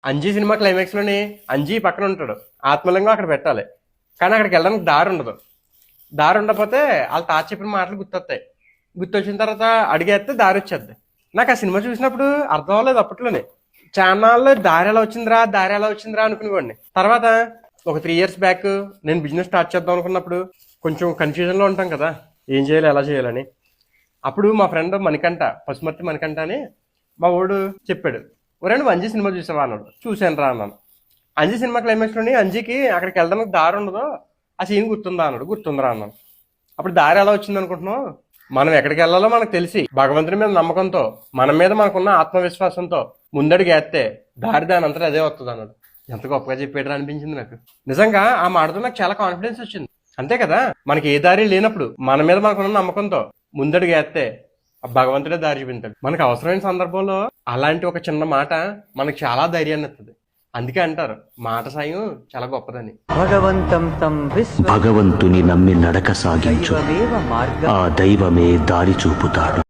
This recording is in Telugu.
అంజీ సినిమా క్లైమాక్స్ లోని అంజీ పక్కన ఉంటాడు, ఆత్మలింగం అక్కడ పెట్టాలి. కానీ అక్కడికి వెళ్ళడానికి దారి ఉండదు. దారి ఉండకపోతే వాళ్ళ తాత చెప్పిన మాటలు గుర్తొస్తాయి. గుర్తొచ్చిన తర్వాత అడిగేస్తే దారి వచ్చేద్ది. నాకు ఆ సినిమా చూసినప్పుడు అర్థం అవ్వలేదు అప్పట్లోనే. చాన్నాళ్ళు దారి ఎలా వచ్చిందిరా అనుకునేవాడిని. తర్వాత ఒక 3 years బ్యాక్ నేను బిజినెస్ స్టార్ట్ చేద్దాం అనుకున్నప్పుడు కొంచెం కన్ఫ్యూజన్లో ఉంటాం కదా, ఏం చేయాలి ఎలా చేయాలని. అప్పుడు మా ఫ్రెండ్ మణికంఠ, పశుమర్తి మణికంఠ అని మా వాడు చెప్పాడు, ఒరే నువ్వు అంజీ సినిమా చూసావా అన్నాడు. చూశాను రా అన్నాను. అంజీ సినిమా క్లైమాక్స్లోని అంజీకి అక్కడికి వెళ్ళడానికి దారి ఉండదు, ఆ సీన్ గుర్తుందా అన్నాడు. గుర్తుందిరా అన్నాను. అప్పుడు దారి ఎలా వచ్చింది అనుకుంటున్నావు? మనం ఎక్కడికి వెళ్ళాలో మనకు తెలిసి భగవంతుని మీద నమ్మకంతో, మన మీద మనకున్న ఆత్మవిశ్వాసంతో ముందడుగు వేస్తే దారి దాని అంతటా అదే వస్తుంది అన్నాడు. ఎంత గొప్పగా చెప్పాడు అనిపించింది నాకు. నిజంగా ఆ మాటతో నాకు చాలా కాన్ఫిడెన్స్ వచ్చింది. అంతే కదా, మనకి ఏ దారి లేనప్పుడు మన మీద మనకున్న నమ్మకంతో ముందడుగు వేస్తే ఆ భగవంతుడే దారి చూపించాడు. మనకు అవసరమైన సందర్భంలో అలాంటి ఒక చిన్న మాట మనకు చాలా ధైర్యాన్ని ఇస్తుంది. అందుకే అంటారు మాట సాయం చాలా గొప్పదని. భగవంతుని నమ్మి నడక సాగించు, ఆ దైవమే దారి చూపుతాడు.